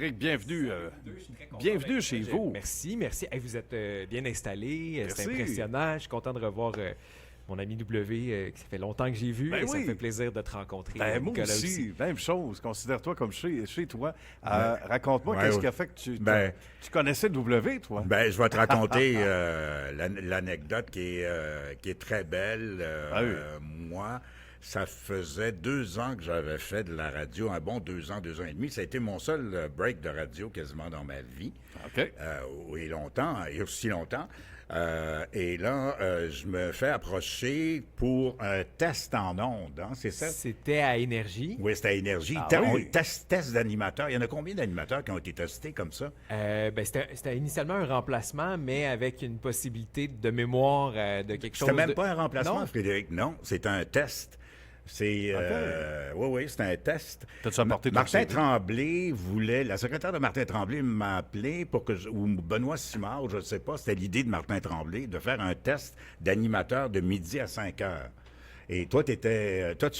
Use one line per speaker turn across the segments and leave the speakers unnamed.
Rick, bienvenue chez vous.
Merci, merci. Hey, vous êtes bien installé, c'est
Merci.
impressionnant. Je suis content de revoir mon ami W, que ça fait longtemps que j'ai vu.
Ben
et Ça
oui.
me fait plaisir de te rencontrer.
Ben, moi
Nicolas
aussi, même chose. Considère-toi comme chez toi. Raconte-moi,
Ouais,
qu'est-ce
ouais.
qui a fait que tu
Ben,
connaissais W, toi?
Ben, je vais te raconter l'anecdote qui est très belle.
Ah oui.
Moi, ça faisait 2 ans que j'avais fait de la radio, un bon 2 ans, 2 ans et demi. Ça a été mon seul break de radio quasiment dans ma vie.
OK.
Et aussi longtemps. Et là, je me fais approcher pour un test en ondes, hein, c'est ça?
C'était à Énergie.
Oui, c'était à Énergie.
Ah oui.
Test d'animateurs. Il y en a combien d'animateurs qui ont été testés comme ça?
C'était initialement un remplacement, mais avec une possibilité de mémoire de quelque chose.
C'était même
de-
pas un remplacement,
Non?
Frédéric. Non, c'est un test. Oui, c'est un test.
T'as-tu apporté ton
Martin
CV?
Tremblay voulait, la secrétaire de Martin Tremblay m'a appelé ou Benoît Simard, je ne sais pas, c'était l'idée de Martin Tremblay de faire un test d'animateur de midi à 5 heures. Et toi, tu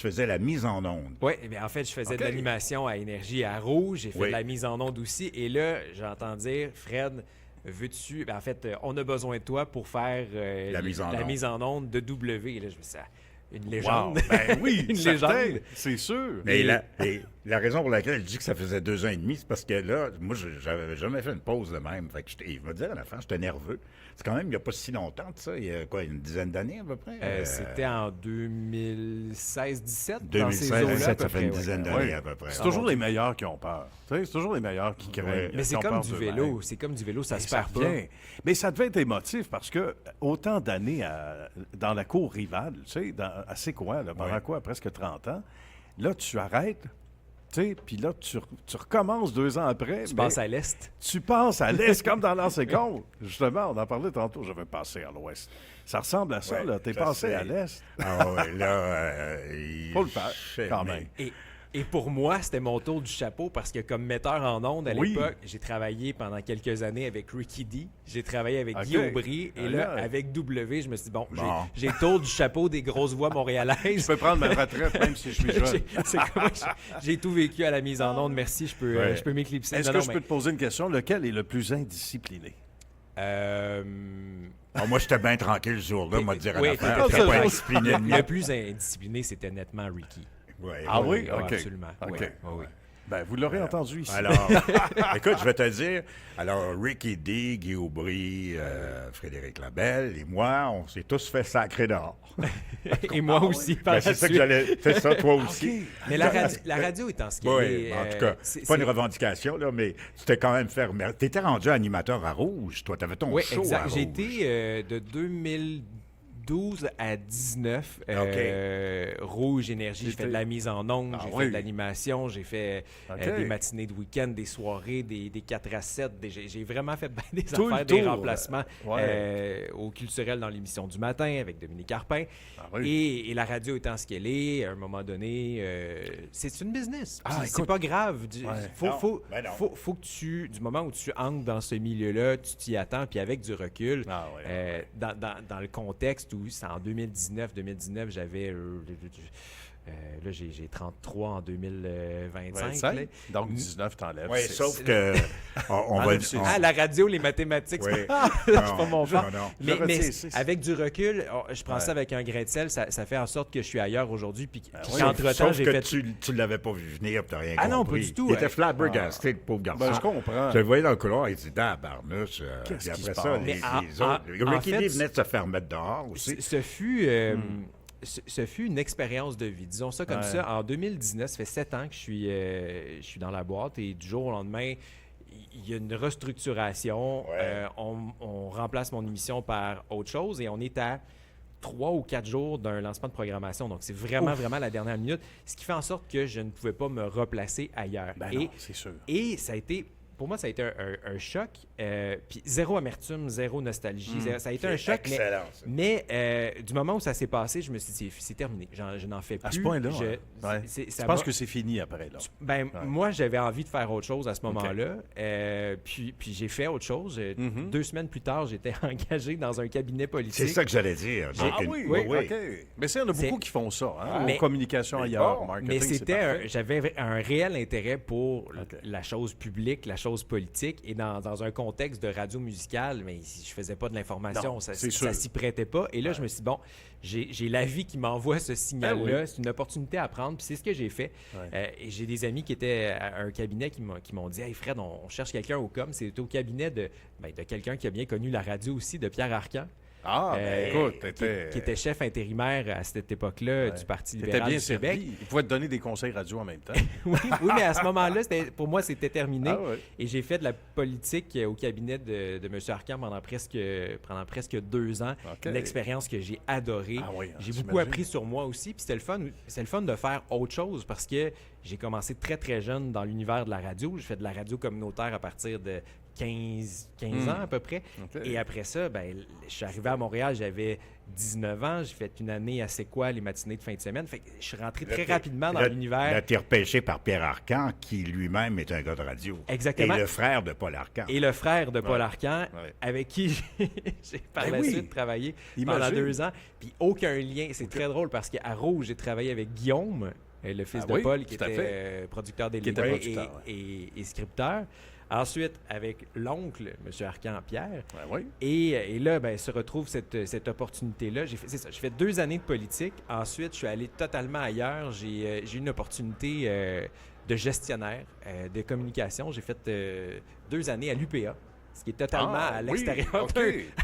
faisais la mise en onde.
Oui, en fait, je faisais
OK.
de l'animation à Énergie à Rouge. J'ai fait
Oui.
de la mise en onde aussi. Et là, j'entends dire, Fred, veux-tu... En fait, on a besoin de toi pour faire
La mise en
la
onde.
mise en onde de W. Et là, je me suis dit, une
Wow.
légende.
Ben oui,
Une
certain,
légende.
c'est sûr.
Mais la raison pour laquelle je dis que ça faisait 2 ans et demi, c'est parce que là, moi, j'avais jamais fait une pause de même. Fait que il me disait à la fin, j'étais nerveux. C'est quand même, il n'y a pas si longtemps de ça. Il y a quoi, une dizaine d'années à peu près?
C'était en 2016-17.
2016, ça fait une
ouais.
dizaine
Ouais.
d'années à peu près.
C'est toujours les meilleurs qui ont peur. Tu sais, c'est toujours les meilleurs qui craignent.
Ouais.
Mais
qui
c'est
ont
comme
peur
du
d'eux-mêmes.
vélo. C'est comme du vélo, ça
Mais
se
ça
perd pas.
revient. Mais ça devait être émotif parce que autant d'années dans la cour rivale, tu sais, à C'est quoi, là, pendant
Ouais.
quoi, presque 30 ans, là, tu arrêtes, tu sais, puis là, tu recommences 2 ans après.
Tu
mais
passes à l'Est.
Tu passes à l'Est comme dans l'ancien compte. Justement, on en parlait tantôt, j'avais passé à l'Ouest. Ça ressemble à ça,
Ouais,
là. T'es
ça,
passé
c'est-
à l'Est.
Ah ouais, là,
Faut le faire, quand
mais-
même.
Et pour moi, c'était mon tour du chapeau parce que comme metteur en ondes à
Oui.
l'époque, j'ai travaillé pendant quelques années avec Ricky D. J'ai travaillé avec
OK.
Guy Aubry. Et là,
Aïe.
avec W, je me suis dit, bon,
Bon.
j'ai le tour du chapeau des grosses voix
Je
montréalaises.
peux prendre ma retraite même si je suis jeune.
C'est comme j'ai tout vécu à la mise en onde. Merci, je peux,
Ouais.
je peux m'éclipser.
Est-ce
Non,
que
non,
je peux te poser une question? Lequel est le plus indiscipliné?
euh,
Ah, moi, j'étais bien tranquille ce jour-là, moi, te dire à
oui,
la fin.
t'étais-
J'étais pas indiscipliné de
le
moi.
plus indiscipliné, c'était nettement Ricky.
Ouais,
Ah
ouais.
oui?
Ouais,
OK.
absolument.
OK.
Ouais, ouais.
Ben, vous l'aurez entendu ici.
Alors, écoute, je vais te dire, alors, Ricky D, Guy Aubry, Frédéric Labelle et moi, on s'est tous fait sacrer dehors.
Et moi aussi, par
Ben,
la
c'est ça que
suite.
j'allais... C'est ça, toi aussi.
Mais la radio étant ce qu'elle
Oui,
est,
en tout cas, c'est pas une revendication, là, mais tu t'es quand même fait remercier. Tu étais rendu animateur à Rouge, toi. Tu avais ton
Oui,
show à
exact.
Rouge.
J'ai été de 2012 à 19, Rouge Énergie. J'ai fait de la mise en ondes,
Ah
j'ai
oui.
fait de l'animation, j'ai fait
OK.
des matinées de week-end, des soirées, des 4 à 7. J'ai vraiment fait bien des
Tout le
affaires, des
tour,
remplacements
ouais.
au culturel dans l'émission du matin avec Dominique Carpin.
Ah oui.
Et la radio étant ce qu'elle est, à un moment donné, c'est une business.
Ah,
Puis c'est
écoute.
pas grave.
Ouais.
Faut que du moment où tu entres dans ce milieu-là, tu t'y attends, puis avec du recul,
Ah ouais,
dans le contexte où c'est en 2019, j'avais... là, j'ai 33 en 2025.
25.
là.
Donc, 19 t'enlèves.
Oui,
six.
sauf que on va...
c'est-
Ah, la radio, les mathématiques,
Oui.
c'est pas mon fort.
Non.
Je retiens
Mais
ici.
avec du recul, je prends
Ouais.
ça avec un grain de sel, ça fait en sorte que je suis ailleurs aujourd'hui, puis
oui.
qu'entre-temps,
Sauf
j'ai
que
fait...
tu l'avais pas vu venir, tu n'as rien
Ah
compris.
non, pas du tout.
Il était flabbergasté, le pauvre garçon.
Ben, je comprends.
Je le voyais dans le couloir, il dit, tabarnouche.
Qu'est-ce
Puis
qui
après
se
ça,
passe?
les,
Mais
les
en-
autres...
en
Ricky
fait,
D venait de se faire mettre dehors aussi.
Ce fut... ce fut une expérience de vie, disons ça comme
Ouais.
ça. En 2019, ça fait 7 ans que je suis dans la boîte et du jour au lendemain, il y a une restructuration.
Ouais.
On remplace mon émission par autre chose et on est à 3 ou 4 jours d'un lancement de programmation. Donc, c'est vraiment, vraiment la dernière minute, ce qui fait en sorte que je ne pouvais pas me replacer ailleurs.
Ben non, c'est sûr.
Et ça a été pour moi, ça a été un choc. Puis zéro amertume, zéro nostalgie. Ça a été un choc.
Excellent.
Mais du moment où ça s'est passé, je me suis dit, c'est terminé. Je n'en fais plus.
À ce point-là,
Ouais.
Je pense que c'est fini après, là.
Moi, j'avais envie de faire autre chose à ce moment-là. Puis j'ai fait autre chose. 2 semaines plus tard, j'étais engagé dans un cabinet politique.
C'est ça que j'allais dire.
Oui,
Oui.
OK. Mais il y en a beaucoup qui font ça, hein,
Mais-
en communication ailleurs, marketing,
Mais
c'est parfait.
j'avais un réel intérêt pour la chose publique, la chose politique, et dans un contexte de radio musicale, mais je faisais pas de l'information,
Non,
ça
c'est sûr.
s'y prêtait pas. Et là, je me suis dit, bon, j'ai la vie qui m'envoie ce signal-là,
oui.
c'est une opportunité à prendre, puis c'est ce que j'ai fait.
Ouais.
Et j'ai des amis qui étaient à un cabinet qui m'ont dit, hey Fred, on cherche quelqu'un au com. C'était au cabinet de quelqu'un qui a bien connu la radio aussi, de Pierre Arcan.
Ah, écoute,
qui était chef intérimaire à cette époque-là du Parti libéral
bien
du Québec.
servi. Il pouvait te donner des conseils radio en même temps.
oui, mais à ce moment-là, pour moi, c'était terminé.
Ah ouais.
Et j'ai fait de la politique au cabinet de M. Arcan pendant presque 2 ans.
OK.
Une expérience que j'ai adorée.
Ah oui,
J'ai
j'imagine.
beaucoup appris sur moi aussi. Puis c'était le fun de faire autre chose parce que j'ai commencé très, très jeune dans l'univers de la radio. J'ai fait de la radio communautaire à partir de 15 ans à peu près.
OK.
Et après ça, je suis arrivé à Montréal, j'avais 19 ans. J'ai fait une année à C'est quoi, les matinées de fin de semaine. Fait que je suis rentré très rapidement dans l'univers.
Là, t'es repêché par Pierre Arcan, qui lui-même est un gars de radio.
Exactement.
Et le frère de Paul Arcan.
Et le frère de Paul Arcan,
Ouais.
avec qui j'ai par
Ben
la
oui.
suite travaillé pendant
Imagine.
2 ans. Puis aucun lien. C'est très drôle parce qu'à Rouge, j'ai travaillé avec Guillaume, le fils
Ah
de
oui,
Paul, qui
tout à
était
fait.
producteur
Qui
délégué
était producteur,
et scripteur. Ensuite, avec l'oncle, M. Arcan-Pierre.
Oui.
Et là, se retrouve cette opportunité-là. J'ai fait 2 années de politique. Ensuite, je suis allé totalement ailleurs. J'ai eu une opportunité de gestionnaire de communication. J'ai fait 2 années à l'UPA, ce qui est totalement à l'extérieur
OK.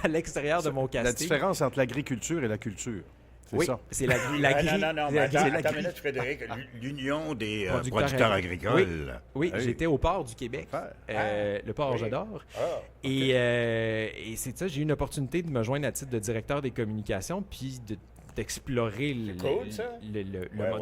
à l'extérieur de mon casting.
La différence entre l'agriculture et la culture, c'est
Oui,
ça.
c'est la grille.
Non, mais attends une minute, Frédéric. L'Union des producteurs agricoles.
Oui,
Oui.
j'étais au port du Québec, le port
Oui.
J'adore.
Ah,
Et c'est ça, j'ai eu une opportunité de me joindre à titre de directeur des communications, puis d'explorer
cool, ça.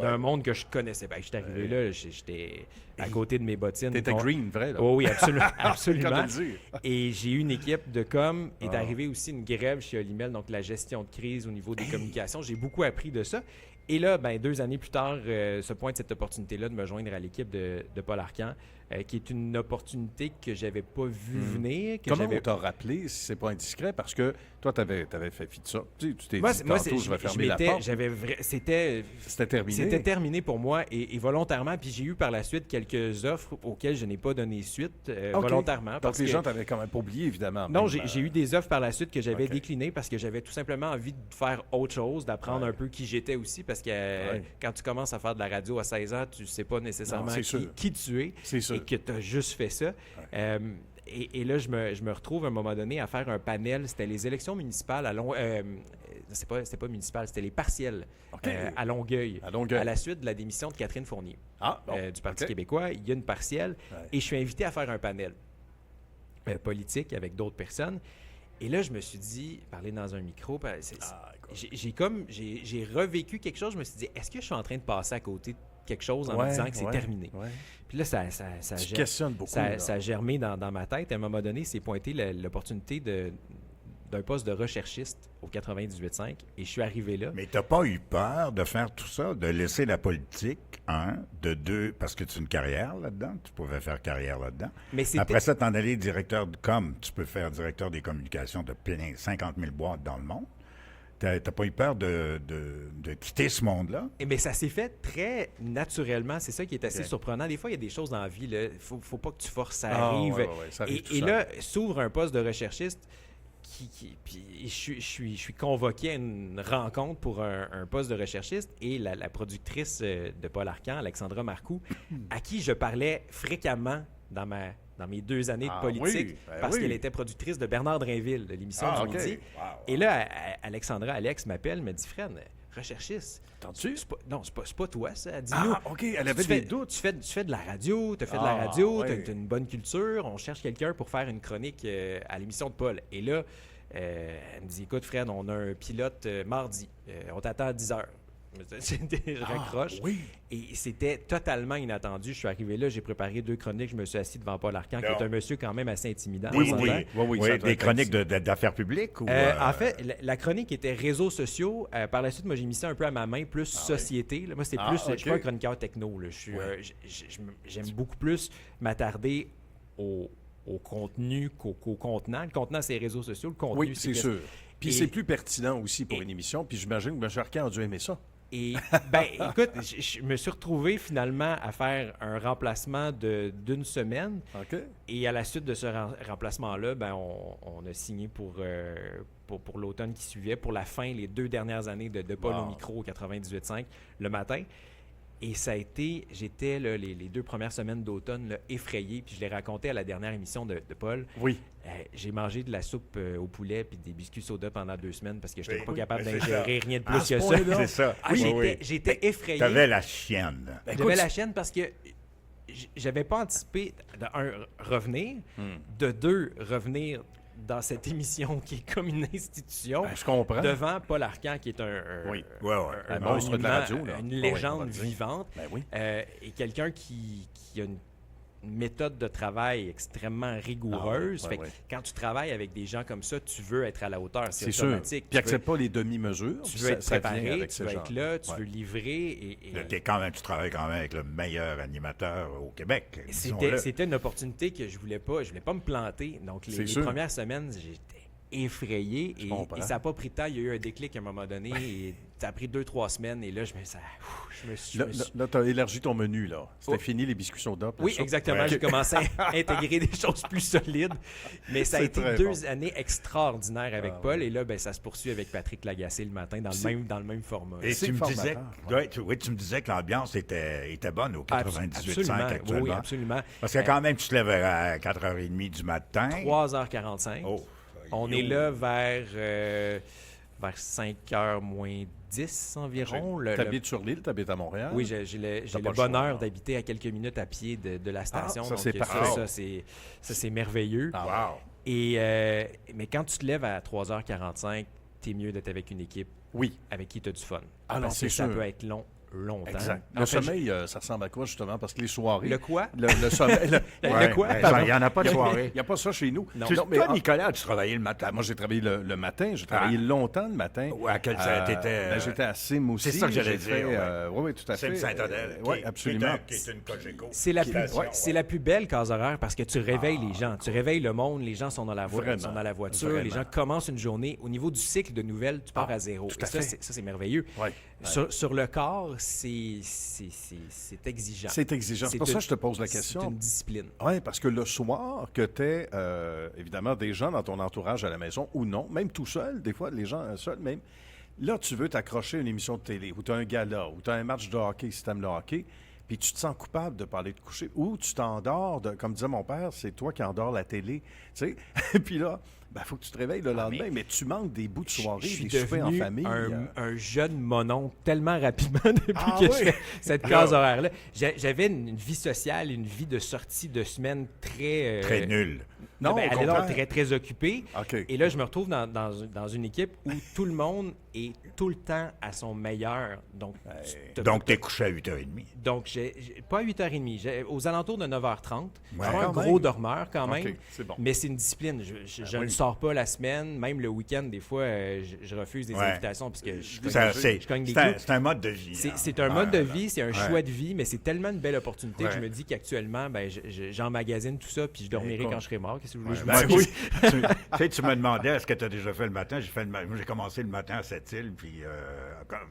d'un monde que je connaissais pas. J'étais arrivé là, j'étais à côté de mes bottines.
T'étais green, vrai, là.
Oh oui, absolument.
Comme
absolument.
de le dire.
Et j'ai eu une équipe de com. Est
Ah.
arrivée aussi une grève chez Olimel, donc la gestion de crise au niveau des communications. J'ai beaucoup appris de ça. Et là, 2 années plus tard, se pointe cette opportunité-là de me joindre à l'équipe de Paul Arcan, qui est une opportunité que j'avais pas vu venir. Que
Comment
j'avais
on t'a rappelé, si c'est pas indiscret, parce que toi, t'avais fait fi de ça. Tu t'es
Moi,
dit
moi,
tantôt, je vais fermer la
m'étais-
porte.
j'avais c'était
C'était terminé.
C'était terminé pour moi et volontairement. Puis j'ai eu par la suite quelques offres auxquelles je n'ai pas donné suite
OK.
volontairement.
Donc,
parce
les
que-
gens t'avaient quand même pas oublié, évidemment.
Non,
même,
j'ai eu des offres par la suite que j'avais
OK.
déclinées parce que j'avais tout simplement envie de faire autre chose, d'apprendre
Ouais.
un peu qui j'étais aussi. Parce que
Ouais.
quand tu commences à faire de la radio à 16 ans, tu sais pas nécessairement
Non, c'est sûr.
qui tu es
C'est sûr.
et que tu as juste fait ça. Et là, je me retrouve à un moment donné à faire un panel. C'était les élections municipales à c'était pas municipal, c'était les partielles
OK.
à Longueuil.
À Longueuil.
À la suite de la démission de Catherine Fournier
Ah, bon.
du Parti
OK.
québécois. Il y a une partielle
Ouais.
et je suis invité à faire un panel politique avec d'autres personnes. Et là, je me suis dit, parler dans un micro,
Écoute.
j'ai revécu quelque chose. Je me suis dit, est-ce que je suis en train de passer à côté de quelque chose en me
Ouais,
disant que c'est
ouais,
terminé?
ouais.
Puis là, ça
Tu
germe-
questionnes beaucoup. là.
ça a germé dans ma tête. À un moment donné, c'est pointé l'opportunité d'un poste de recherchiste au 98.5 et je suis arrivé là.
Mais t'as pas eu peur de faire tout ça, de laisser la politique, de deux, parce que tu as une carrière là-dedans, tu pouvais faire carrière là-dedans.
Mais c'était-
Après ça, t'en allais directeur de com, tu peux faire directeur des communications de plein 50 000 boîtes dans le monde. T'as pas eu peur de quitter ce monde-là?
Eh bien, ça s'est fait très naturellement. C'est ça qui est assez
Ok.
surprenant. Des fois, il y a des choses dans la vie, il faut pas que tu forces, ça
Ah,
arrive.
ouais, ça arrive tout
Et
seul.
là, s'ouvre un poste de recherchiste puis je suis convoqué à une rencontre pour un poste de recherchiste et la productrice de Paul Arcan, Alexandra Marcoux, à qui je parlais fréquemment dans mes 2 années
Ah
de politique
oui, ben
parce
oui.
qu'elle était productrice de Bernard Drainville, de l'émission
Ah,
du
OK.
midi.
Wow.
Et là, Alex m'appelle, me dit, Fred, recherchiste.
T'entends-tu?
Non, c'est pas toi, ça. Dis-nous.
Ah, OK, elle avait
Tu fais-
des doutes.
Tu fais de la radio, tu as fait de la
Ah,
radio,
ouais.
tu as une bonne culture. On cherche quelqu'un pour faire une chronique à l'émission de Paul. Et là, elle me dit, écoute, Fred, on a un pilote mardi. On t'attend à 10 h. Je raccroche.
Oui.
Et c'était totalement inattendu. Je suis arrivé là, j'ai préparé 2 chroniques, je me suis assis devant Paul Arcand, qui est un monsieur quand même assez intimidant.
Oui,
on
oui,
s'entend.
oui,
ça doit
des
être
chroniques d'affaires publiques? Ou,
En fait, la chronique était réseaux sociaux. Par la suite, moi, j'ai mis ça un peu à ma main, plus société. Là. Moi, c'était plus... Je suis pas un chroniqueur techno. Là. J'aime beaucoup plus m'attarder au contenu qu'au contenant. Le contenant, c'est les réseaux sociaux. Le contenu,
Oui, c'est sûr. Puis
Et-
c'est plus pertinent aussi pour une émission. Puis j'imagine que M. Arcand a dû aimer ça.
Et, écoute, je me suis retrouvé finalement à faire un remplacement d'une semaine.
OK.
Et à la suite de ce remplacement-là, on a signé pour l'automne qui suivait, pour la fin, les 2 dernières années de Paul au micro au 98.5 le matin. Et ça a été, j'étais là, les 2 premières semaines d'automne là, effrayé, puis je l'ai raconté à la dernière émission de Paul.
Oui.
J'ai mangé de la soupe au poulet puis des biscuits soda pendant 2 semaines parce que je n'étais pas capable
c'est
d'ingérer rien de plus
ce
que ça.
point-là.
C'est ça.
Ah, j'étais effrayé.
T'avais la chienne.
J'avais la chienne parce que j'avais pas anticipé, de 1, revenir, de 2, revenir dans cette émission qui est comme une institution,
Ben, je comprends.
devant Paul Arcand, qui est un
Un monstre de la radio, là.
une
Oui, on
légende
va le dire.
vivante,
Ben oui.
et quelqu'un qui a une méthode de travail extrêmement rigoureuse.
Ah oui,
Fait que
oui.
quand tu travailles avec des gens comme ça, tu veux être à la hauteur, c'est
C'est sûr.
automatique.
Puis accepte pas les demi-mesures.
Tu
puis
veux être
ça vient
préparé,
avec
tu
ces
veux
gens.
être là, tu
Ouais.
veux livrer. Et
Tu travailles quand même avec le meilleur animateur au Québec.
C'était une opportunité que je voulais pas me planter. Donc,
C'est
les
sûr.
premières semaines, j'étais effrayé
comprends.
et ça n'a pas pris de temps. Il y a eu un déclic à un moment donné et ça a pris 2-3 semaines et là, je me suis...
Là, tu as élargi ton menu, là. C'était
Oh.
fini les biscuits soda. puis la
Oui,
soupe.
exactement.
Ouais.
J'ai commencé à intégrer des choses plus solides. Mais ça a
C'est
été
très
2
bon.
années extraordinaires avec
Ah,
Paul. Et là, ça se poursuit avec Patrick Lagacé le matin dans le même format.
Et
C'est
tu me, disais,
formateur,
tu me disais que l'ambiance était bonne au 98.5
Absolument.
actuellement.
Oui, absolument.
Parce que quand même, tu te lèves à 4h30 du matin.
3h45.
Oh.
On est là vers 5h moins 10 environ.
T'habites sur l'île, t'habites à Montréal.
Oui, j'ai le
pas le
bonheur
choix.
d'habiter à quelques minutes à pied de la station.
ça,
donc
c'est parfait.
Ça, c'est merveilleux.
Wow.
Mais quand tu te lèves à 3h45, t'es mieux d'être avec une équipe
Oui.
avec qui tu as du fun.
Ah non,
Parce
c'est
que ça
sûr.
peut être longtemps.
Exact.
En
Le
fait,
sommeil, ça ressemble à quoi, justement? Parce que les soirées...
Le quoi?
Le sommeil...
Le quoi?
Il n'y en a pas de soirée.
Il n'y a pas ça chez nous.
Non.
Toi, Nicolas, tu travaillais le matin.
Moi, j'ai travaillé le matin. J'ai travaillé longtemps le matin.
Ouais, à quel t'étais,
J'étais à Sim aussi.
c'est ça que j'allais
J'ai fait,
dire, ouais.
oui, tout à fait.
Saint-Odelle.
Oui, absolument.
Qui est une Cogeco.
C'est la
Station,
plus belle case horaire parce que tu réveilles les gens. Tu réveilles le monde, les gens sont dans la
Vraiment.
sont dans la voiture,
Vraiment.
les gens commencent une journée. Au niveau du cycle de nouvelles, tu pars à zéro.
tout à
Et ça,
fait.
c'est merveilleux.
Ouais.
Sur le corps, c'est exigeant.
C'est exigeant. C'est pour ça que je te pose la
C'est
question.
une discipline.
Oui, parce que le soir, que tu es, évidemment, des gens dans ton entourage à la maison ou non, même tout seul, des fois, les gens seuls même, là, tu veux t'accrocher à une émission de télé ou tu as un gala ou tu as un match de hockey si tu aimes le hockey, puis tu te sens coupable de parler de coucher ou tu t'endors, comme disait mon père, c'est toi qui endors la télé, tu sais. Puis là, il faut que tu te réveilles le lendemain, mais tu manques des bouts de soirée,
Je suis
des soupers en
devenu
famille.
un jeune mononcle tellement rapidement depuis
Ah
que
oui?
je fais cette case horaire-là. J'avais une vie sociale, une vie de sortie de semaine très...
Très nul.
Non,
elle
au
est
contraire.
très, très occupée.
OK.
Et là, je me retrouve dans une équipe où tout le monde est tout le temps à son meilleur. Donc,
Donc, t'es couché à 8h30.
donc pas à 8h30, aux alentours de 9h30.
Ouais.
Je suis pas un
Quand
gros
même.
dormeur quand même,
OK, c'est bon.
mais c'est une discipline. Je ne
oui.
sors pas la semaine, même le week-end, des fois, je refuse des
Ouais.
invitations parce que je cogne des
C'est
clous.
un mode de vie.
C'est un mode de vie, c'est un choix de vie, mais c'est tellement une belle opportunité que
Ouais.
je me dis qu'actuellement, j'emmagasine tout ça, puis je dormirai
écoute.
quand je serai mort. Qu'est-ce que vous voulez que je
Ben
vous dise?
oui. Tu me demandais, est-ce que tu as déjà fait le matin? Moi, j'ai commencé le matin à Sept-Îles, puis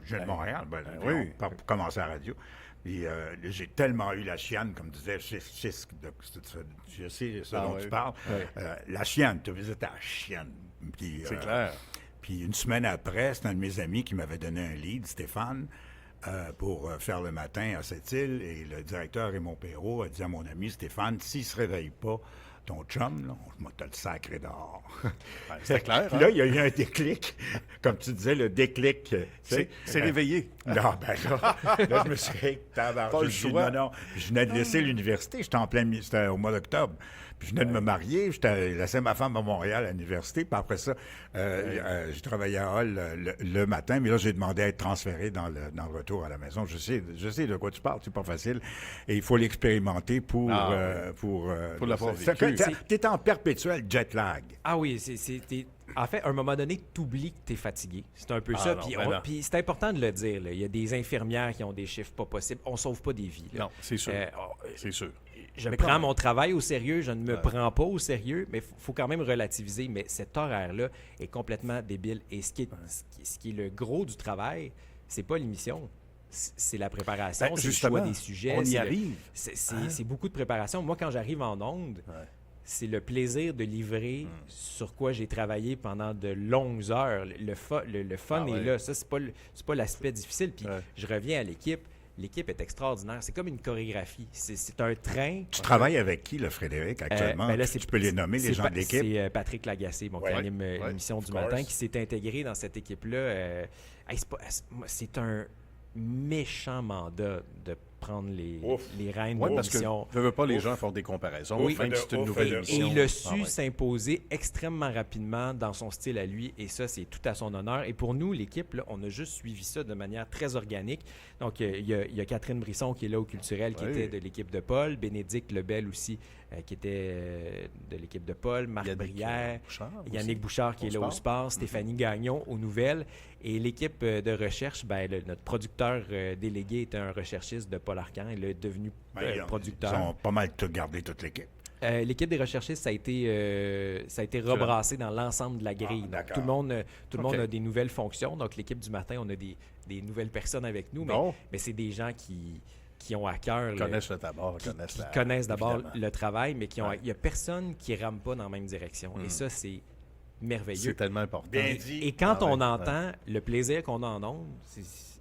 je viens de Montréal,
oui.
pour commencer à la radio. Puis j'ai tellement eu la chienne, comme disait, je sais ce dont
oui.
tu parles. La chienne, tu visites la chienne. Puis,
C'est clair.
Puis une semaine après, c'est un de mes amis qui m'avait donné un lead, Stéphane, pour faire le matin à Sept-Îles. Et le directeur Raymond Perrault a dit à mon ami Stéphane, s'il ne se réveille pas ton chum, là, on te le sacré dehors.
C'était clair.
Puis là, il y a eu un déclic, comme tu disais, le déclic. tu sais.
C'est réveillé.
Non, ben là, je me suis dit, tabarnak,
Pas le
je dis,
choix.
non. Je venais de laisser l'université, j'étais en plein, c'était au mois d'octobre. Puis je venais de me marier, j'étais laissé ma femme à Montréal à l'université, puis après ça, j'ai travaillé à Hall le matin, mais là, j'ai demandé à être transféré dans le retour à la maison. Je sais de quoi tu parles, c'est pas facile, et il faut l'expérimenter pour
l'avoir vécu.
Tu es en perpétuel jet lag.
Ah oui, en fait, à un moment donné, tu oublies que tu es fatigué. C'est un peu ça.
non,
Puis,
ben non.
puis c'est important de le dire. Là. Il y a des infirmières qui ont des chiffres pas possibles. On sauve pas des vies. Là.
Non, c'est sûr. C'est sûr.
Je
Mais
prends
quand-
mon travail au sérieux, je ne me prends pas au sérieux, mais il faut quand même relativiser. Mais cet horaire-là est complètement débile. Et ce qui est le gros du travail, c'est pas l'émission. C'est la préparation,
Ben,
c'est le
justement,
choix des sujets.
on y
c'est
arrive.
C'est beaucoup de préparation. Moi, quand j'arrive en onde, c'est le plaisir de livrer sur quoi j'ai travaillé pendant de longues heures. Le fun est là. Ça, c'est pas l'aspect difficile. Puis je reviens à l'équipe. L'équipe est extraordinaire. C'est comme une chorégraphie. C'est un train.
Tu travailles avec qui, là, Frédéric, actuellement?
Ben là,
tu peux les nommer, les gens de l'équipe?
C'est Patrick Lagacé, qui anime l'émission du matin, qui s'est intégré dans cette équipe-là. C'est un méchant mandat de prendre les rênes de
Oui, parce que
l'émission.
veux pas, les gens font des comparaisons.
Oui.
Même si c'est une nouvelle
Et
émission.
il a su s'imposer extrêmement rapidement dans son style à lui, et ça, c'est tout à son honneur. Et pour nous, l'équipe, là, on a juste suivi ça de manière très organique. Donc, il y a Catherine Brisson qui est là au culturel, qui était de l'équipe de Paul, Bénédicte Lebel aussi, qui était de l'équipe de Paul, Marc Brière, Yannick Bouchard qui est là au sport, Stéphanie Gagnon aux nouvelles. Et l'équipe de recherche, notre producteur délégué était un recherchiste de Paul Arcand. Il est devenu producteur.
Ils ont pas mal tout gardé, toute l'équipe.
L'équipe des recherchistes, ça a été rebrassé dans l'ensemble de la grille. Donc, tout le monde a des nouvelles fonctions. Donc, l'équipe du matin, on a des nouvelles personnes avec nous, mais c'est des gens qui ont à cœur...
Connaissent le tabac,
connaissent d'abord
évidemment.
le travail, mais il n'y a personne qui ne rame pas dans la même direction. Et ça, c'est merveilleux.
C'est tellement important.
Bien dit.
Et quand on entend le plaisir qu'on a en ondes,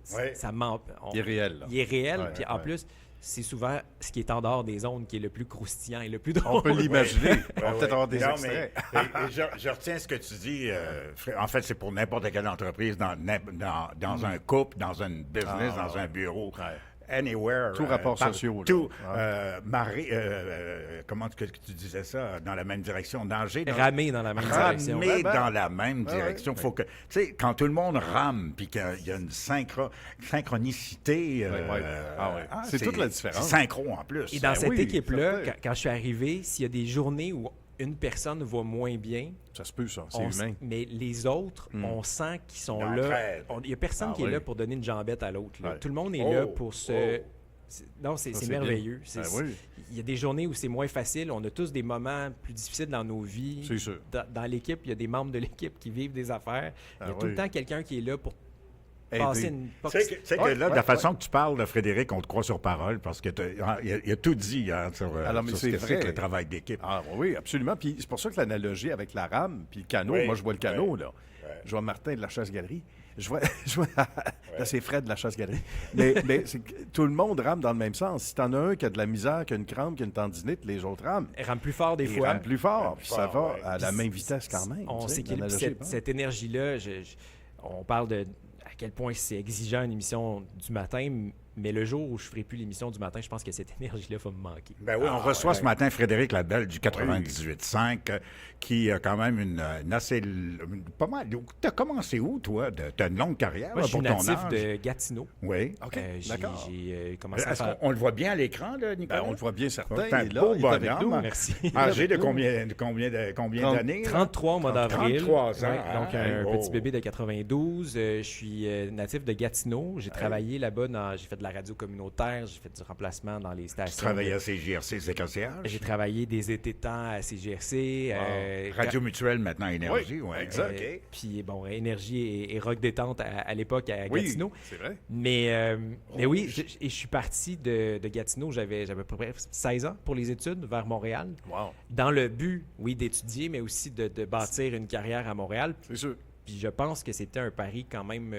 ça
Il est réel. Là.
Il est réel.
Ouais,
Puis en plus, c'est souvent ce qui est en dehors des ondes qui est le plus croustillant et le plus drôle.
On peut l'imaginer. On va peut-être avoir des
Non,
extraits.
mais je retiens ce que tu dis. En fait, c'est pour n'importe quelle entreprise, dans un couple, dans une business, dans un bureau. Anywhere.
Tout rapport sociaux.
Tout. Comment que tu disais ça? Dans la même direction.
Ramer dans la même direction.
Ramer dans la même direction. Faut que, tu sais, quand tout le monde rame, puis qu'il y a une synchronicité.
C'est toute la différence.
C'est synchro en plus.
Et dans cette équipe-là,
certain.
quand je suis arrivé, s'il y a des journées où une personne va moins bien,
Ça se peut, ça. C'est humain.
mais les autres, on sent qu'ils sont
Ils
là.
entraident.
Il n'y a personne qui est là pour donner une jambette à l'autre. Là.
Ouais.
Tout le monde est là pour se... Non, c'est
c'est
merveilleux.
bien. Oui.
Il y a des journées où c'est moins facile. On a tous des moments plus difficiles dans nos vies.
C'est sûr.
Dans l'équipe, il y a des membres de l'équipe qui vivent des affaires. Il y a tout
oui.
le temps quelqu'un qui est là pour
Aider.
passer une...
Tu sais que là, de la façon que tu parles, là, Frédéric, on te croit sur parole parce que il a tout dit hier sur,
Alors, mais
sur
c'est
ce que c'est
vrai.
que le travail d'équipe.
Ah oui, absolument. Puis c'est pour ça que l'analogie avec la rame puis le canot,
Oui,
moi je vois le canot, là. Je vois Martin de la chasse-galerie. Je vois là, c'est Fred de la chasse-galerie. Mais c'est que tout le monde rame dans le même sens. Si t'en as un qui a de la misère, qui a une crampe, qui a une tendinite, les autres rament.
Elle rame plus fort des
Ils
fois.
rament plus fort. Puis ça va
ouais.
à la même vitesse quand même.
On
tu sais,
s'équilibre.
l'analogie est bonne.
Cette énergie-là, on parle de à quel point c'est exigeant une émission du matin, mais le jour où je ne ferai plus l'émission du matin, je pense que cette énergie-là va me manquer.
Ben oui, on reçoit ce matin Frédéric Labelle du 98.5 qui a quand même une assez... pas mal... Tu as commencé où, toi? Tu as une longue carrière
Moi, je suis
pour ton
natif
âge?
de Gatineau.
Oui.
OK, d'accord.
J'ai commencé à
Est-ce
faire...
qu'on le voit bien à l'écran, là, Nicolas?
Ben, on le voit bien certain.
C'est un
Il est là,
beau
il est avec
bonhomme.
nous.
Merci.
Âgé de combien d'années? là?
33 au mois d'avril.
33 ans.
Ouais, donc, un
Oh.
petit bébé de 92. Je suis natif de Gatineau. J'ai travaillé là-bas. J'ai fait de la radio communautaire. J'ai fait du remplacement dans les
Tu
stations.
travaillais à CJRC, Zécossiage?
J'ai travaillé des étés de temps à CGRC.
Radio Mutuelle, maintenant Énergie.
Oui,
ouais.
exact.
OK.
Puis, bon, Énergie et Rock Détente à l'époque à
Oui,
Gatineau.
c'est vrai.
Mais oui, je suis parti de Gatineau. J'avais à peu près 16 ans pour les études vers Montréal.
Wow.
Dans le but, oui, d'étudier, mais aussi de bâtir une carrière à Montréal.
C'est sûr.
Puis je pense que c'était un pari quand même...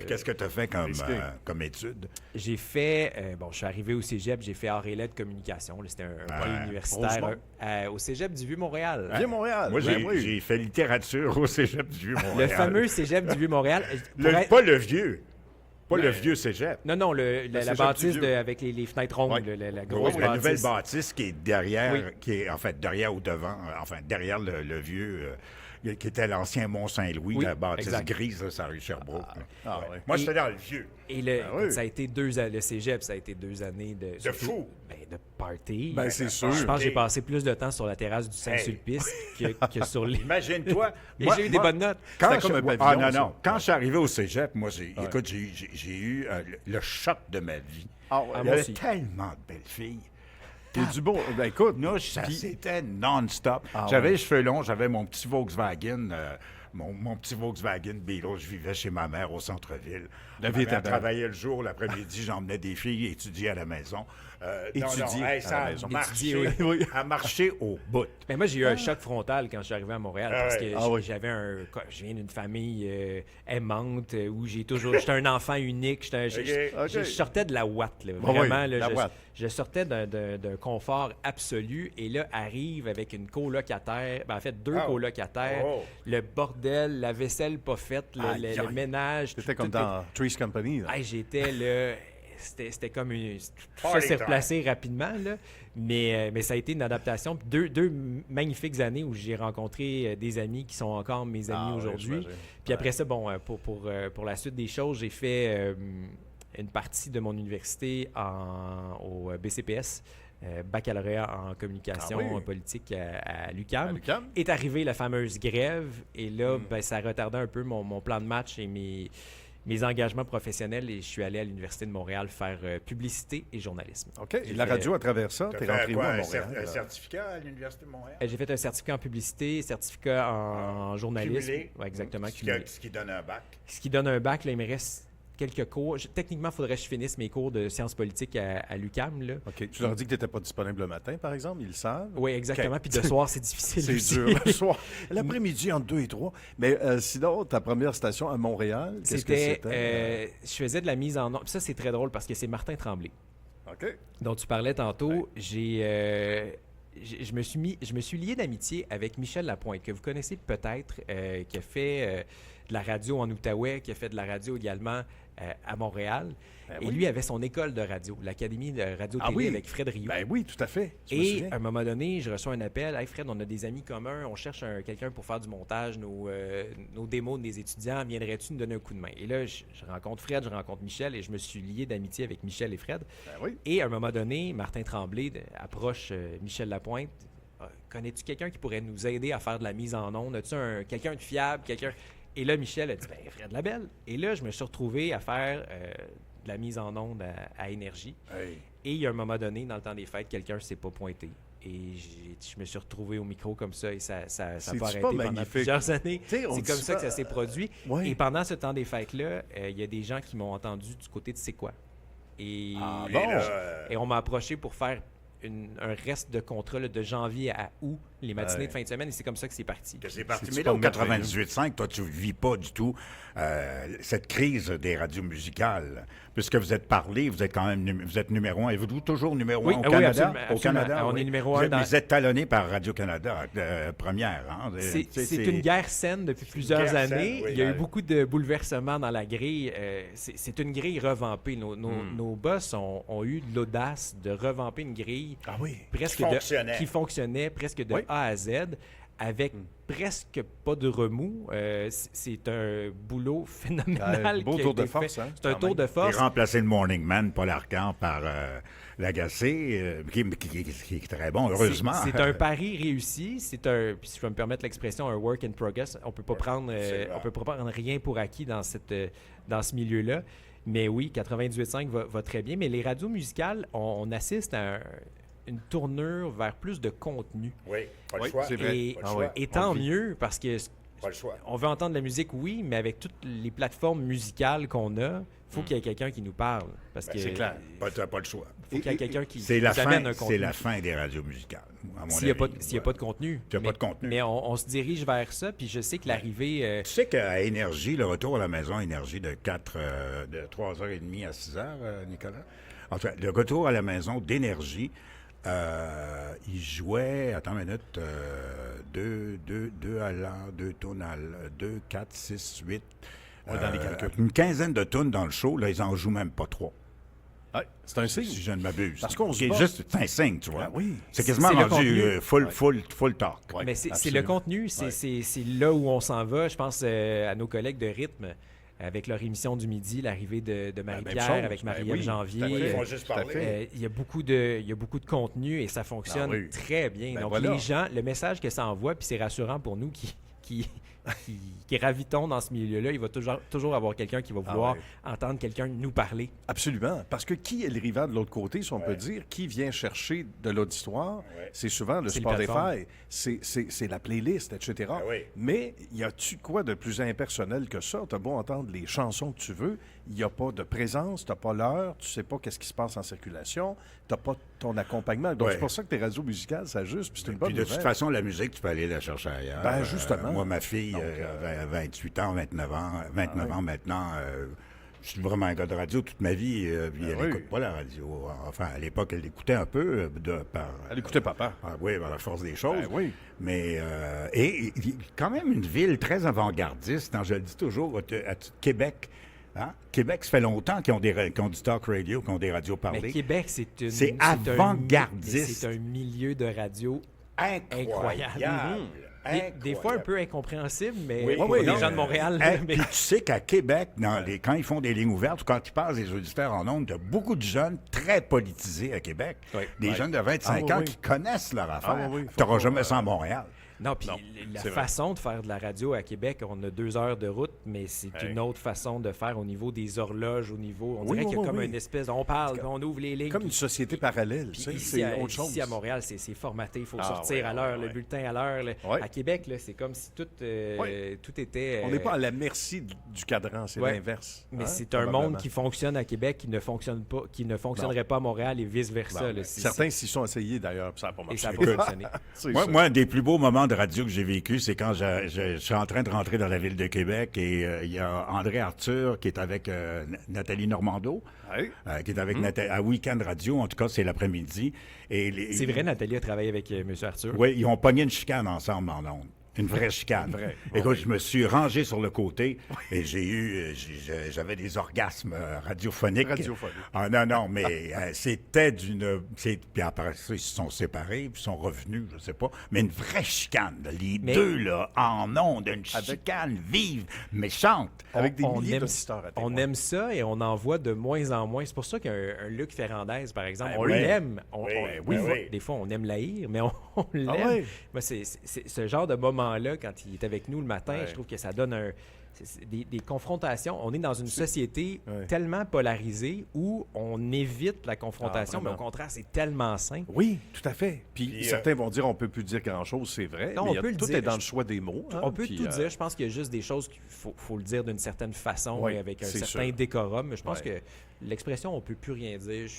Qu'est-ce que tu as fait comme,
risqué.
comme étude?
J'ai fait... je suis arrivé au cégep, j'ai fait arts et lettres communication. Là, c'était un pôle universitaire au cégep du Vieux-Montréal.
Vieux-Montréal.
Moi,
Ben oui.
j'ai fait littérature au cégep du Vieux-Montréal.
Le fameux cégep du Vieux-Montréal.
Pas le vieux. Pas le vieux cégep.
Non, la
cégep
bâtisse
du vieux.
avec les fêtres rondes,
Ouais.
la
Oui,
grosse
la nouvelle
bâtisse.
bâtisse qui est derrière,
Oui.
qui est en fait derrière ou devant, derrière le vieux, qui était l'ancien Mont-Saint-Louis,
Oui,
la bâtisse
exact.
grise, là, sur la rue Sherbrooke. là.
ouais.
Moi,
Et-
j'étais dans le vieux.
Et
oui.
ça a été le cégep, ça a été 2 années de... surtout,
fou.
de party.
Ben, c'est sûr.
Je pense que j'ai passé plus de temps sur la terrasse du Saint-Sulpice que sur les...
Imagine-toi.
Et
moi-
j'ai eu des
moi,
bonnes notes.
Quand
C'était comme un pavillon,
Ah non,
ça.
non. Quand je suis arrivé au cégep, moi, écoute, j'ai eu le choc de ma vie.
Ah ouais.
Ah,
Il y
moi
avait
aussi.
tellement de belles filles.
T'es du bon. Ben écoute,
Non, c'était non-stop.
Ah
J'avais
ouais.
les cheveux longs, j'avais mon petit Volkswagen, mon petit Volkswagen Beetle. Je vivais chez ma mère au centre-ville.
La
Ma
vie
mère
était belle.
travaillait le jour, l'après-midi, j'emmenais des filles étudier à la maison.
Étudier à
ça
la maison.
a marché,
Étudier, oui.
a marché au bout.
Mais moi, j'ai eu un choc frontal quand je suis arrivé à Montréal parce que
Ah oui.
je viens d'une famille aimante où j'étais un enfant unique. Je sortais de la ouate, là,
Ah oui,
vraiment. Là,
la ouate.
je sortais d'un confort absolu et là, arrive avec une colocataire, en fait, 2
Oh.
colocataires,
Oh.
le bordel, la vaisselle pas faite,
Aïe,
le
aïe.
ménage.
c'était
tout-
comme
tout
dans Three's Company. là.
Hey, j'étais là. C'était comme une. Tout ça
Party
s'est
time.
replacé rapidement, là. Mais ça a été une adaptation. Puis deux magnifiques années où j'ai rencontré des amis qui sont encore mes amis
Ah ouais,
aujourd'hui.
j'imagine.
Puis après ça, bon, pour la suite des choses, j'ai fait une partie de mon université au BCPS, baccalauréat en communication
Ah oui.
politique à l'UQAM.
À l'UQAM?
Est arrivée la fameuse grève et là, ben, ça retardait un peu mon plan de match et mes engagements professionnels et je suis allé à l'Université de Montréal faire publicité et journalisme.
OK. Et
J'ai
la
fait-
radio, à travers ça,
T'as
t'es
fait
rentré où
quoi,
à
un
Montréal?
certificat à l'Université de Montréal?
J'ai fait un certificat en publicité, certificat en journalisme.
Cumulé.
Ouais, exactement.
Ce qui-
cumulé.
Ce qui donne un bac.
Ce qui donne un bac, là, il me reste quelques cours. Techniquement, il faudrait que je finisse mes cours de sciences politiques à l'UQAM. Là.
OK. Tu leur dis que tu n'étais pas disponible le matin, par exemple? Ils le savent?
Oui, exactement.
OK.
Puis de soir, c'est difficile.
C'est
aussi.
dur le soir. L'après-midi, entre 2 et 3. Mais sinon, ta première station à Montréal, qu'est-ce que c'était?
Je faisais de la mise en ordre. Ça, c'est très drôle parce que c'est Martin Tremblay,
OK.
dont tu parlais tantôt. Je me suis lié d'amitié avec Michel Lapointe, que vous connaissez peut-être, qui a fait de la radio en Outaouais, qui a fait de la radio également à Montréal.
Ben
Et
oui.
lui avait son école de radio, l'Académie de radio-télé
Ah oui?
avec Fred Rioux.
Ben oui, tout à fait. Je me
Et
souviens.
à un moment donné, je reçois un appel. Hey Fred, on a des amis communs, on cherche quelqu'un pour faire du montage, nos démos des étudiants. Viendrais-tu nous donner un coup de main? Et là, je rencontre Fred, je rencontre Michel et je me suis lié d'amitié avec Michel et Fred.
Ben oui.
Et à un moment donné, Martin Tremblay approche Michel Lapointe. Connais-tu quelqu'un qui pourrait nous aider à faire de la mise en onde? As-tu quelqu'un de fiable? Et là, Michel a dit, ben, Fred Labelle. Et là, je me suis retrouvé à faire de la mise en onde à Énergie.
Hey.
Et il y a un moment donné, dans le temps des fêtes, quelqu'un ne s'est pas pointé. Et je me suis retrouvé au micro comme ça et ça
C'est-tu
pas
pas
arrêté pendant
magnifique?
plusieurs années.
Tu sais, on
C'est
dit
comme ça
pas-
que ça s'est produit.
Ouais.
Et pendant ce temps des fêtes-là, il y a des gens qui m'ont entendu du côté de C'est quoi? Et,
Ah
Et
bon?
là,
et on m'a approché pour faire un reste de contrat là, de janvier à août, les matinées
Ouais.
de fin de semaine, et c'est comme ça que c'est parti.
que c'est parti.
C'est-tu
Mais
pas
là, au
merveilleux?
98.5, toi, tu ne vis pas du tout cette crise des radios musicales. Puisque vous êtes parlé, vous êtes quand même vous êtes numéro 1. Et vous toujours numéro 1
Oui,
au
ah oui,
Canada?
absolument,
Au
absolument.
Canada,
On
oui.
est numéro
Vous
un
êtes-
dans-
Vous êtes talonné par Radio-Canada, première. Hein?
C'est une guerre saine depuis plusieurs
guerre saine,
années.
oui.
Il y a eu beaucoup de bouleversements dans la grille. C'est une grille revampée. Nos boss ont eu l'audace de revamper une grille
Ah oui.
presque
Qui fonctionnait.
presque de
Oui.
A à Z avec presque pas de remous. C'est un boulot phénoménal.
beau
qui a
tour de
été
force,
fait.
hein,
C'est un
quand
tour
même.
de
Et
force.
remplacer le Morning Man, Paul Arcand, par Lagacé, qui est très bon, heureusement.
C'est un pari réussi. C'est un, puis si je peux me permettre l'expression, un work in progress. On peut pas prendre,
absolument.
on peut pas prendre rien pour acquis dans ce milieu-là. Mais oui, 98.5 va très bien. Mais les radios musicales, on assiste à une tournure vers plus de contenu.
Oui, pas le
Oui,
choix.
c'est vrai.
Et,
Pas le
Ah
choix.
ouais.
et tant
On le vit.
mieux parce que
Pas le choix.
on veut entendre de la musique, oui, mais avec toutes les plateformes musicales qu'on a, faut qu'il y ait quelqu'un qui nous parle. Parce que
c'est clair.
T'as pas le choix.
faut qu'il y ait quelqu'un qui
C'est
nous
la
amène
fin,
un
c'est
contenu.
la fin des radios musicales, à mon
S'il n'y a,
avis.
pas de contenu.
S'il y a pas de contenu.
Mais on se dirige vers ça, puis je sais que l'arrivée...
Tu sais qu'à Énergie, le retour à la maison Énergie de 3h30 à 6h, Nicolas? En tout cas, le retour à la maison d'Énergie, il jouait, attends une minute, 2 à l'heure, 2 tonnes à l'heure, 2, 4, 6, 8.
Dans les calculs.
Une quinzaine de tonnes dans le show, là, ils en jouent même pas 3.
Ouais, c'est un signe.
Si je ne m'abuse.
Parce qu'on se
C'est
bat.
juste un signe, tu vois.
Ah oui.
C'est quasiment
C'est le
rendu
contenu.
full talk.
Ouais,
Mais c'est le
absolument.
contenu, c'est là où on s'en va. Je pense à nos collègues de rythme, avec leur émission du midi, l'arrivée de Marie-Pierre,
chose.
avec
Ben
Marie-Ève
oui,
Janvier.
tout à fait.
Ils vont juste
Tout à
parler.
fait.
Il y a beaucoup de contenu et ça fonctionne
Ah oui.
très bien.
Ben
Donc,
voilà.
les gens, le message que ça envoie, puis c'est rassurant pour nous qui ravitons dans ce milieu-là, il va toujours avoir quelqu'un qui va vouloir
ouais.
entendre quelqu'un nous parler.
Absolument. Parce que qui est le rival de l'autre côté, si on peut dire, qui vient chercher de l'auditoire, c'est souvent le
C'est les
Spotify, c'est la playlist, etc.
Ah oui.
Mais y a-tu quoi de plus impersonnel que ça? T'as beau entendre les chansons que tu veux, il n'y a pas de présence, t'as pas l'heure, tu sais pas qu'est-ce qui se passe en circulation, t'as pas ton accompagnement. Donc
Ouais.
c'est pour ça que tes radios musicales s'ajustent, puis c'est une bonne
Puis de toute
nouvelle.
façon, la musique, tu peux aller la chercher ailleurs.
Ben, justement.
Moi, ma fille,
Donc,
28 ans, 29
ouais.
ans maintenant, je suis vraiment un gars de radio toute ma vie, puis elle
oui.
n'écoute pas la radio. Enfin, à l'époque, elle l'écoutait un peu
Elle écoutait papa.
oui, par la force des choses.
Ben oui.
Mais, et quand même une ville très avant-gardiste, hein, je le dis toujours, à Québec. Hein? Québec, ça fait longtemps qu'ils ont du talk radio, qu'ils ont des radios
Mais
parlées.
Québec,
C'est avant-gardiste.
C'est un milieu de radio
Incroyable.
des fois un peu incompréhensible, mais
Oui,
pour
oui,
les
non,
gens de Montréal. mais-
Puis tu sais qu'à Québec, quand ils font des lignes ouvertes ou quand tu passes des auditeurs en ondes, il y a beaucoup de jeunes très politisés à Québec.
Oui.
Des
Ouais.
jeunes de 25
Ah,
ans
oui,
qui connaissent leur affaire.
oui, oui,
Tu n'auras
faut
jamais
pas,
ça à Montréal.
Non, puis
Non,
la
c'est vrai.
façon de faire de la radio à Québec, on a 2 heures de route, mais c'est
Ouais.
une autre façon de faire au niveau des horloges, au niveau... On
Oui,
dirait qu'il y a
oui,
comme
oui.
une espèce... On parle, puis on ouvre les lignes.
Comme
puis-
une société parallèle,
puis
tu sais,
ici,
c'est
à,
autre chose.
ici, à Montréal, c'est formaté. Il faut
Ah,
sortir
ouais,
à l'heure,
ouais,
le bulletin à l'heure.
Ouais.
À Québec, là, c'est comme si tout,
Ouais.
tout était...
On n'est pas à la merci du cadran, c'est
Ouais.
l'inverse.
Mais
hein,
c'est un
probablement.
monde qui fonctionne à Québec, qui ne fonctionne pas, qui ne fonctionnerait pas à Montréal et vice-versa.
Bon,
là.
ben,
C'est-
certains s'y sont essayés d'ailleurs, puis ça n'a pas
Et
marché.
ça n'a pas fonctionné.
C'est
Moi,
ça.
moi, un des plus beaux moments de radio que j'ai vécu, c'est quand je suis en train de rentrer dans la ville de Québec et il y a André Arthur qui est avec Nathalie Normando,
Ouais.
qui est avec à Weekend Radio, en tout cas, c'est l'après-midi.
C'est vrai, Nathalie a travaillé avec M. Arthur.
Oui, ils ont pogné une chicane ensemble en ondes. Une vraie chicane.
Vraie.
Écoute, je me suis rangé sur le côté et j'avais des orgasmes radiophoniques.
Radiophoniques.
Ah non, mais c'était puis après ça, ils se sont séparés, puis ils sont revenus, je sais pas. Mais une vraie chicane, là. Les
Mais-
deux, là, en ondes, une chicane vive, méchante.
Avec des milliers
aime,
d'auditeurs à
on
témoin.
aime ça et on en voit de moins en moins. C'est pour ça qu'un Luc Ferrandez, par exemple,
Ben
on
oui.
l'aime.
Oui, oui.
Des fois, on aime l'haïr, mais on l'aime.
ouais?
Moi, c'est ce genre de moment-là, quand il est avec nous le matin,
Ouais.
je trouve que ça donne des confrontations. On est dans une société
Ouais.
tellement polarisée où on évite la confrontation, mais au
vraiment.
contraire, c'est tellement sain.
Oui, tout à fait. Puis,
Puis,
certains vont dire on peut plus dire grand-chose, c'est vrai.
Non,
mais
on peut le
tout
dire.
est dans le choix des mots. hein,
On peut
puis,
tout dire. Je pense qu'il y a juste des choses qu'il faut le dire d'une certaine façon
Oui,
et avec un
c'est
certain
sûr.
décorum. Mais je pense
Ouais.
que l'expression on peut plus rien dire,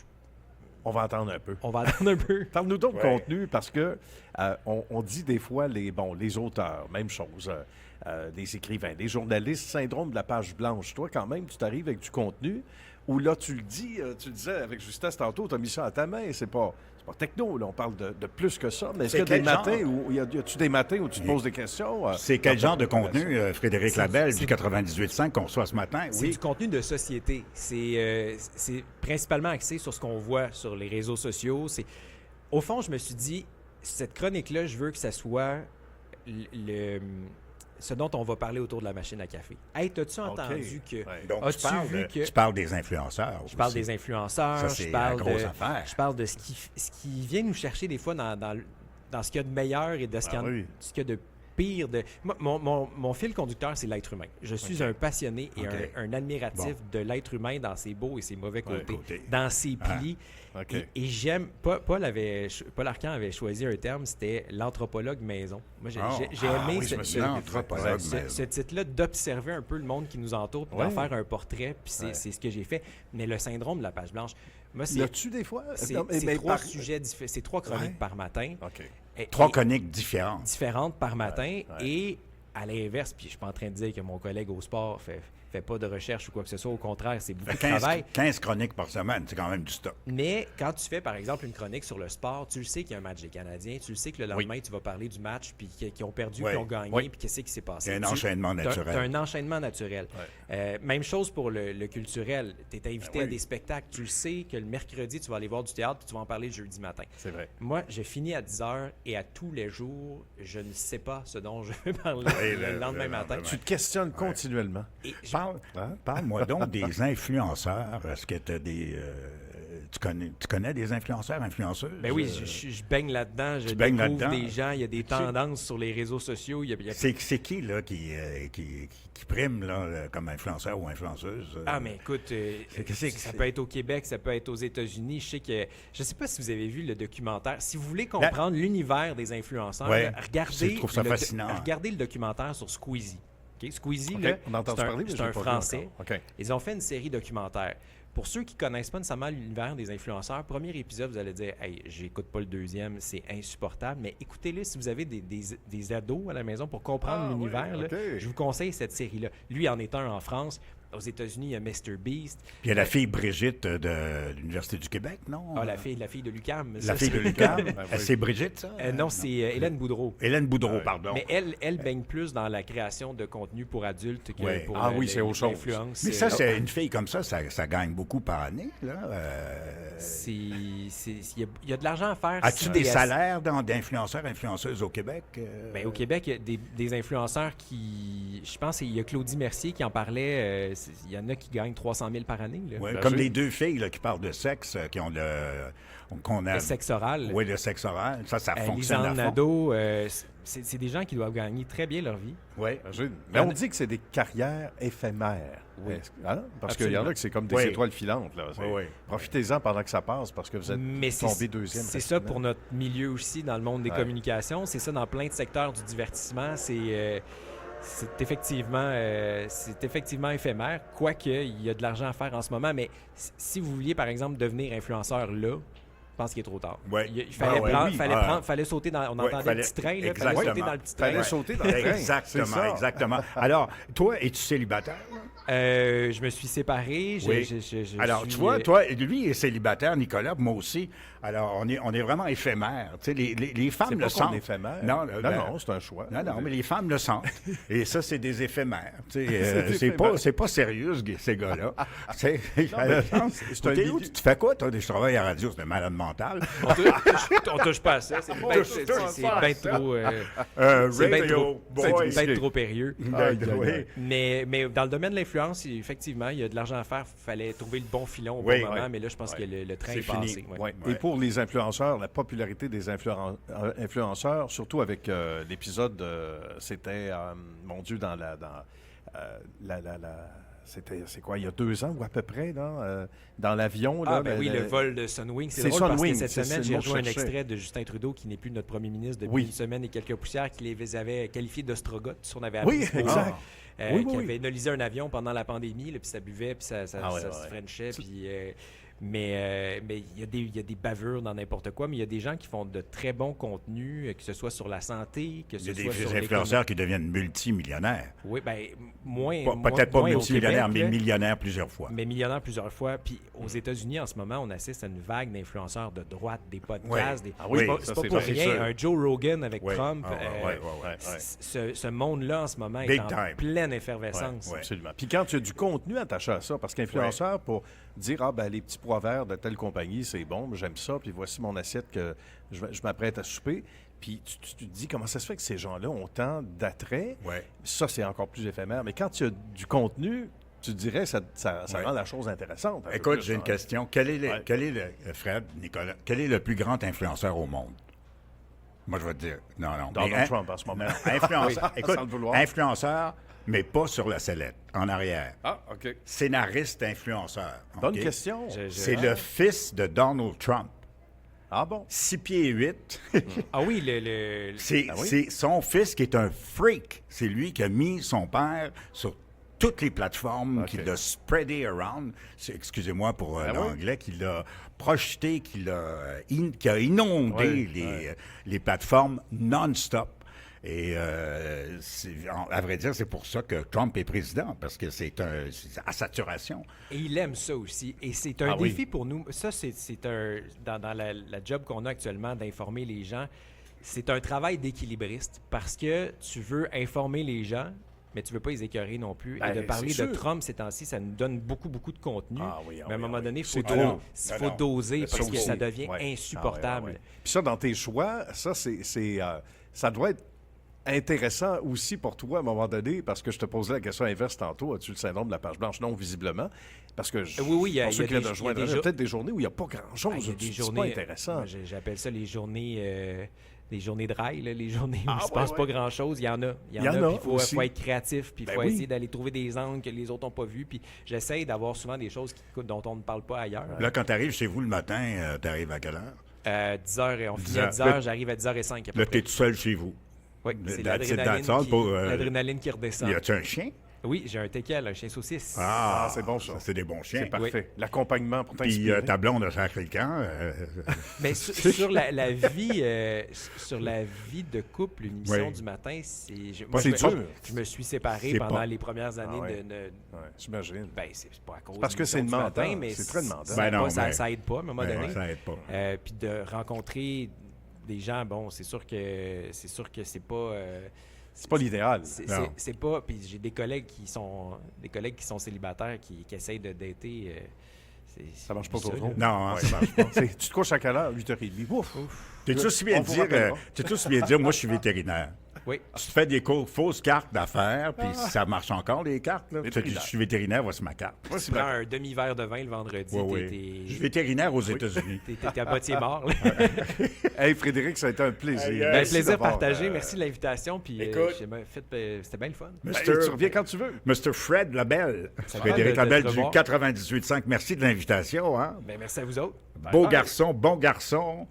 On va entendre un peu.
on va attendre un peu.
Parle-nous donc de
Ouais.
contenu, parce que on dit des fois les auteurs, même chose, des écrivains, des journalistes, syndrome de la page blanche. Toi, quand même, tu t'arrives avec du contenu où là, tu le disais avec Justesse tantôt, tu as mis ça à ta main, c'est pas techno, là, on parle de plus que ça. Mais est-ce
C'est
qu'il y a des
quel
matins
genre?
où y a-tu des matins où tu te poses des questions?
C'est quel genre de contenu, Frédéric
C'est-
Labelle,
c'est-
du 98.5 qu'on reçoit ce matin?
C'est
Oui.
du contenu de société. C'est principalement axé sur ce qu'on voit sur les réseaux sociaux. Au fond, je me suis dit, cette chronique-là, je veux que ça soit ce dont on va parler autour de la machine à café. Hey, t'as-tu entendu que...
Ouais.
Donc,
As-tu vu que-
tu parles des influenceurs.
Je parle
aussi.
des influenceurs,
Ça, c'est
je parle
la grosse
de,
affaire.
je parle de ce qui vient nous chercher des fois dans ce qu'il y a de meilleur et de ce qu'il y a,
Ah oui.
ce qu'il y a pire de... Mon fil conducteur, c'est l'être humain. Je suis un passionné et un admiratif de l'être humain dans ses beaux et ses mauvais côtés, dans ses plis. Et j'aime... Paul Arcand avait choisi un terme, c'était l'anthropologue maison. Moi, j'ai aimé ce titre-là, d'observer un peu le monde qui nous entoure, puis d'en faire un portrait, puis c'est ce que j'ai fait. Mais le syndrome de la page blanche, moi,
l'as-tu des fois?
C'est 3 sujets différents, c'est 3 chroniques par matin.
3 chroniques différentes.
Différentes par matin, et à l'inverse, puis je suis pas en train de dire que mon collègue au sport fait pas de recherche ou quoi que ce soit. Au contraire, c'est beaucoup de travail.
15 chroniques par semaine, c'est quand même du stock.
Mais quand tu fais, par exemple, une chronique sur le sport, tu le sais qu'il y a un match des Canadiens, tu le sais que le lendemain, tu vas parler du match, puis qu'ils ont perdu, qu'ils ont gagné, puis qu'est-ce qui s'est passé.
C'est un enchaînement naturel.
Tu as un enchaînement naturel. Même chose pour le culturel. Tu es invité à des spectacles. Tu le sais que le mercredi, tu vas aller voir du théâtre, puis tu vas en parler le jeudi matin.
C'est vrai.
Moi, je finis à 10 h et à tous les jours, je ne sais pas ce dont je vais parler le lendemain matin.
Tu te questionnes continuellement.
Parle-moi donc des influenceurs. Est-ce que tu as des... Tu connais des influenceurs, influenceuses?
Ben oui, je baigne là-dedans. Je découvre des gens. Il y a des tendances sur les réseaux sociaux.
C'est qui, là, qui prime, là, comme influenceur ou influenceuse?
Ah, mais écoute, ça peut être au Québec, ça peut être aux États-Unis. Je sais pas si vous avez vu le documentaire. Si vous voulez comprendre l'univers des influenceurs, regardez le documentaire sur Squeezie. Squeezie, là, c'est un Français. Ils ont fait une série documentaire. Pour ceux qui ne connaissent pas nécessairement l'univers des influenceurs, premier épisode, vous allez dire « Hey, j'écoute pas le deuxième, c'est insupportable. » Mais écoutez-le si vous avez des ados à la maison pour comprendre l'univers. Je vous conseille cette série-là. Lui en est un en France. Aux États-Unis, il y a Mr. Beast.
Puis il y a la fille Brigitte de l'Université du Québec, non?
Ah, la fille de l'UQAM.
La fille de l'UQAM? C'est Brigitte, ça?
Non, c'est Hélène Boudreau.
Hélène Boudreau, pardon.
Mais elle baigne plus dans la création de contenu pour adultes que pour
c'est autre chose.
l'influence.
Mais ça, c'est une fille comme ça gagne beaucoup par année, là.
Il y a de l'argent à faire.
As-tu des salaires d'influenceurs, influenceuses au Québec?
Au Québec, il y a des influenceurs qui... Je pense qu'il y a Claudie Mercier qui en parlait... Il y en a qui gagnent 300 000 par année. Là.
Comme les 2 filles là, qui parlent de sexe, qui ont le
sexe oral.
Oui, le sexe oral. Ça fonctionne à fond.
Nadeau, c'est des gens qui doivent gagner très bien leur vie.
Oui.
Mais on dit que c'est des carrières éphémères.
Oui.
Parce qu'il y en a que c'est comme des étoiles filantes. Là. Profitez-en pendant que ça passe parce que vous êtes tombé deuxième.
C'est ça pour notre milieu aussi dans le monde des communications. C'est ça dans plein de secteurs du divertissement. C'est effectivement éphémère, quoique il y a de l'argent à faire en ce moment. Mais si vous vouliez, par exemple, devenir influenceur là, je pense qu'il est trop tard. Il fallait sauter dans... On entendait le petit train, il fallait sauter dans le petit train.
Fallait sauter dans le train.
Exactement. Alors, toi, es-tu célibataire?
Je me suis séparé.
Alors, tu vois, toi, lui est célibataire, Nicolas, moi aussi. Alors, on est vraiment éphémères. Tu sais, les femmes le sentent.
C'est pas qu'on est éphémère.
Non,
c'est un choix.
Non, mais les femmes le sentent. Et ça, c'est des éphémères. Tu sais, c'est pas sérieux, ces gars-là. Tu fais quoi, toi? Je travaille à la radio, c'est un malade mental.
On touche pas à ça. C'est bien trop... c'est bien trop périlleux. Mais dans le domaine de l'influence, effectivement, il y a de l'argent à faire. Il fallait trouver le bon filon au bon moment, mais là, je pense que le train est passé.
Et pour les influenceurs, la popularité des influenceurs, surtout avec l'épisode, c'était, mon Dieu, dans c'est quoi, il y a 2 ans ou à peu près, dans l'avion.
Le vol de Sunwing. C'est drôle parce que cette semaine, j'ai rejoint un extrait de Justin Trudeau, qui n'est plus notre premier ministre depuis une semaine et quelques poussières, qui les avait qualifiés d'ostrogoths si on avait appris.
Oui, exact.
Qui avait nolisé un avion pendant la pandémie, puis ça buvait, puis ça se frenchait, puis... Mais il y a des bavures dans n'importe quoi, mais il y a des gens qui font de très bons contenus, que ce soit sur la santé, que ce soit sur
Il y a des influenceurs qui deviennent multimillionnaires.
Oui, moins...
Peut-être pas multimillionnaires,
Québec,
mais millionnaires plusieurs fois.
Mais millionnaires plusieurs fois. Puis aux États-Unis, en ce moment, on assiste à une vague d'influenceurs de droite, des podcasts. C'est pas pour rien. Un Joe Rogan avec Trump. Ce monde-là, en ce moment, est en pleine effervescence.
Absolument. Puis quand tu as du contenu attaché à ça, parce qu'influenceur, pour dire, les petits pois de telle compagnie, c'est bon, j'aime ça, puis voici mon assiette que je m'apprête à souper. Puis tu te dis, comment ça se fait que ces gens-là ont tant d'attrait? Ça, c'est encore plus éphémère. Mais quand tu as du contenu, tu dirais, ça rend la chose intéressante.
Écoute, j'ai une question. Fred, Nicolas, quel est le plus grand influenceur au monde? Moi, je vais te dire. Non.
Donald Trump, en ce moment.
Influenceur. Écoute,
Sans le vouloir.
influenceur, mais pas sur la sellette, en arrière.
Ah, OK.
Scénariste, influenceur.
Bonne
OK?
question.
C'est le fils de Donald Trump.
Ah bon?
6 pieds 8.
Ah oui,
C'est son fils qui est un freak. C'est lui qui a mis son père sur toutes les plateformes,
OK.
qui l'a spreadé around. Excusez-moi pour l'anglais, qui l'a projeté, qui a inondé les plateformes non-stop. Et à vrai dire, c'est pour ça que Trump est président, parce que c'est à saturation.
Et il aime ça aussi. Et c'est un défi pour nous. Ça, c'est dans la job qu'on a actuellement d'informer les gens, c'est un travail d'équilibriste parce que tu veux informer les gens, mais tu veux pas les écœurer non plus.
Ben,
Et de parler
c'est
de
sûr.
Trump ces temps-ci, ça nous donne beaucoup de contenu.
Oui,
mais à un moment donné, il faut,
C'est trop.
faut doser
Ça
parce que
aussi.
ça devient
Ouais.
insupportable.
Ah, ouais. Puis ça, dans tes choix, ça, ça doit être intéressant aussi pour toi à un moment donné, parce que je te posais la question inverse tantôt. As-tu le syndrome de la page blanche? Non, visiblement. Parce que
Oui, il y a
pour ceux
des-
qui viennent de
il y a
rejoindre,
des
il y a
jours-
peut-être des journées où il n'y a pas
Ah,
grand-chose.
il y a des
C'est
journées,
pas intéressant.
moi, j'appelle ça les journées de rail, là, les journées où il se
ouais,
passe
ouais.
pas grand-chose. Il y en a.
Il y en a
Puis il
aussi.
faut être créatif, puis il
Ben
faut
oui.
essayer d'aller trouver des angles que les autres n'ont pas vus. Puis j'essaye d'avoir souvent des choses dont on ne parle pas ailleurs.
Là, quand tu arrives chez vous le matin, tu arrives à quelle heure?
10h, et on finit
10
à
heures.
10h, j'arrive à 10h05 à peu
Là, tu
près.
es tout seul chez vous.
Oui, c'est
That's it,
l'adrénaline
that's all
qui,
pour,
l'adrénaline qui redescend.
Y a-tu un chien?
Oui, j'ai un teckel, un chien saucisse.
Ah, c'est bon, ça.
C'est des bons chiens.
C'est parfait. L'accompagnement pour
Puis
t'inspirer.
ta blonde a sacré le camp.
Mais sur la vie, sur la vie de couple, une émission
Oui.
du matin,
C'est dur.
Je me suis séparé
C'est
pendant
pas-
les premières années
ouais.
de
Ouais, j'imagine.
ben, c'est pas à cause
Parce
de
que c'est
l'émission du
demandant,
matin, mais
c'est très demandant.
ça,
Ben non,
ça,
mais-
ça aide pas à un moment
Ben,
donné.
ça aide pas.
Puis de rencontrer des gens, bon, c'est sûr que c'est pas.
C'est pas l'idéal.
Non.
C'est pas. Puis j'ai des collègues qui sont célibataires qui essayent de dater.
Ça marche pas
ça,
trop.
là.
Non, hein,
Ouais.
ça marche pas.
Tu te couches à quelle heure? 8h30. Ouf!
T'es-tu aussi bien
On
de
vous
dire,
rappellera.
moi, je suis vétérinaire.
Oui.
Tu te fais des fausses cartes d'affaires, puis ça marche encore, les cartes. Là. Tu dis,
Vétérinaire.
je suis vétérinaire, voici ma carte.
Moi,
Tu prends un demi-verre de vin le vendredi.
Oui. Je suis vétérinaire aux États-Unis.
T'es à moitié mort. là.
Hey, Frédéric, ça a été un plaisir.
Hey,
Ben,
Merci
plaisir
d'avoir,
partagé. Merci de l'invitation. Puis
écoute.
c'était bien le fun.
Ben, tu reviens quand tu veux.
Mr. Fred Labelle.
Ça va
Frédéric
de
Labelle
te
du
revoir.
98.5. Merci de l'invitation. Hein?
Ben, merci à vous autres.
Bon garçon.